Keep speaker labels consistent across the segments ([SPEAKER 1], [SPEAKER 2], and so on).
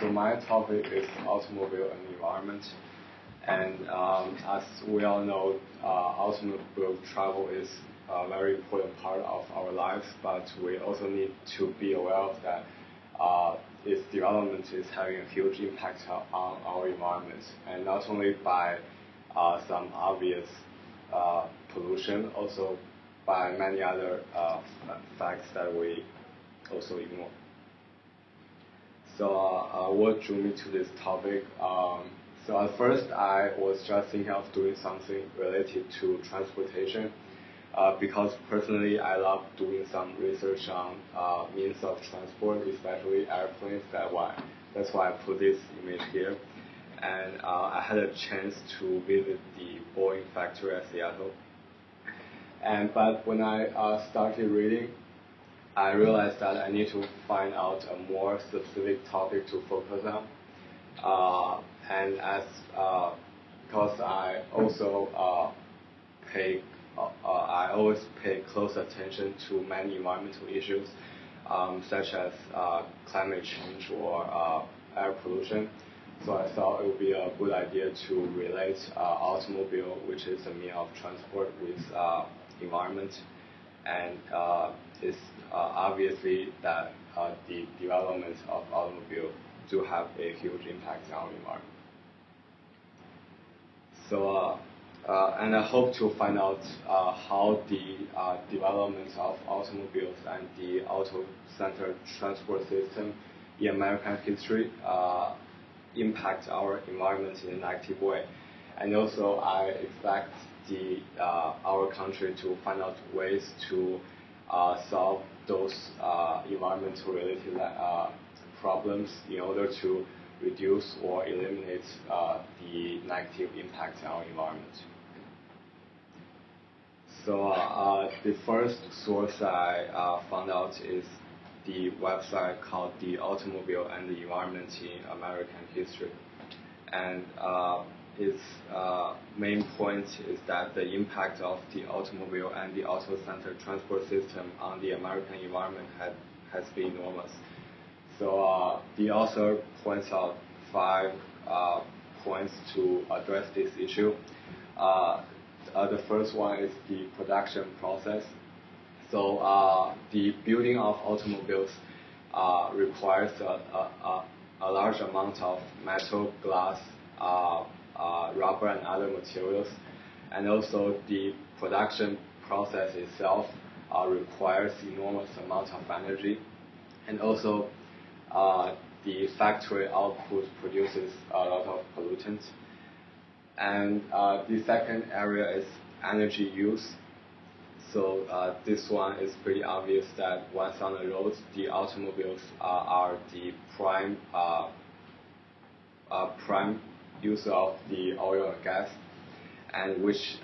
[SPEAKER 1] So my topic is automobile and environment. And as we all know, automobile travel is a very important part of our lives, but we also need to be aware of that its development is having a huge impact on our environment, and not only by some obvious pollution, also by many other facts that we also ignore. So what drew me to this topic? So at first I was just thinking of doing something related to transportation because personally I love doing some research on means of transport, especially airplanes. That's why I put this image here. And I had a chance to visit the Boeing factory at Seattle. But when I started reading, I realized that I need to find out a more specific topic to focus on. Because I also I always pay close attention to many environmental issues, such as climate change or air pollution. So I thought it would be a good idea to relate automobile, which is a means of transport, with environment. And it's obviously that the development of automobile do have a huge impact on the environment. So, and I hope to find out how the development of automobiles and the auto-centered transport system in American history impact our environment in a negative way. And also, I expect our country to find out ways to solve those environmental-related problems in order to reduce or eliminate the negative impact on our environment. So the first source I found out is the website called The Automobile and the Environment in American History. And its main point is that the impact of the automobile and the auto-centered transport system on the American environment has been enormous. So the author points out 5 points to address this issue. The first one is the production process. So the building of automobiles requires a large amount of metal, glass, rubber, and other materials. And also the production process itself requires enormous amount of energy. And also the factory output produces a lot of pollutants. And the second area is energy use. So this one is pretty obvious that once on the road, the automobiles are the prime user of the oil and gas, and which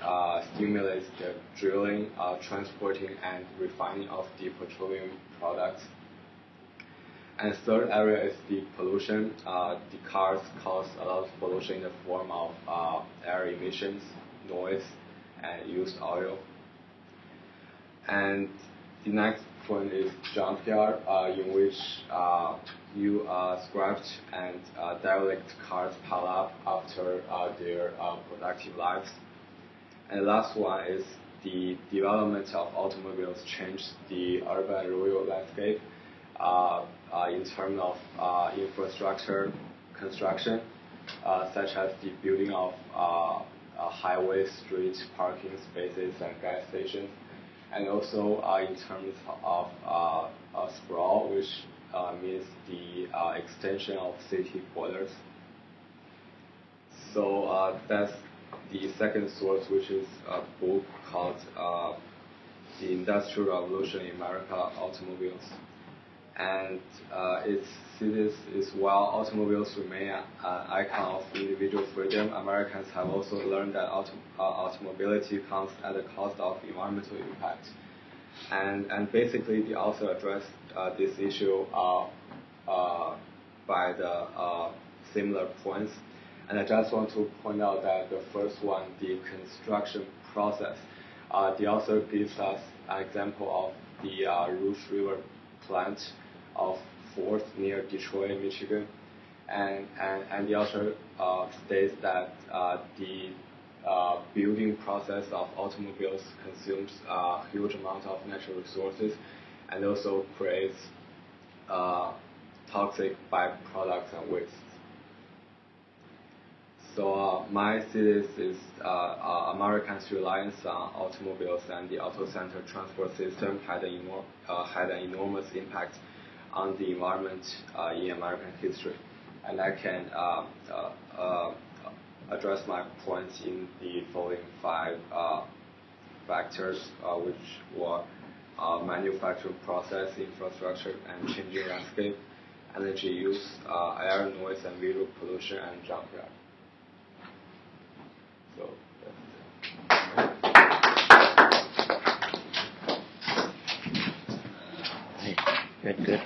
[SPEAKER 1] stimulates the drilling, transporting, and refining of the petroleum products. And the third area is the pollution. The cars cause a lot of pollution in the form of air emissions, noise, and used oil. And the next point is junkyard, in which scrapped and derelict cars pile up after their productive lives. And the last one is the development of automobiles changed the urban and rural landscape in terms of infrastructure construction, such as the building of highways, streets, parking spaces, and gas stations, and also in terms of sprawl, which means the extension of city borders. So that's the second source, which is a book called The Industrial Revolution in America, Automobiles. And its thesis is, while automobiles remain an icon of individual freedom, Americans have also learned that automobility comes at the cost of environmental impact. And basically, the author addressed this issue by the similar points. And I just want to point out that the first one, the construction process, the author gives us an example of the Rouge River plant of Ford near Detroit, Michigan. And the author states that the building process of automobiles consumes a huge amount of natural resources and also creates toxic byproducts and waste. So my thesis is Americans' reliance on automobiles and the auto-centered transport system had an enormous impact on the environment in American history. And I can address my points in the following 5 factors, which were manufacturing process, infrastructure, and changing landscape, energy use, air noise and visual pollution, and junkyard. So
[SPEAKER 2] that's it. Good.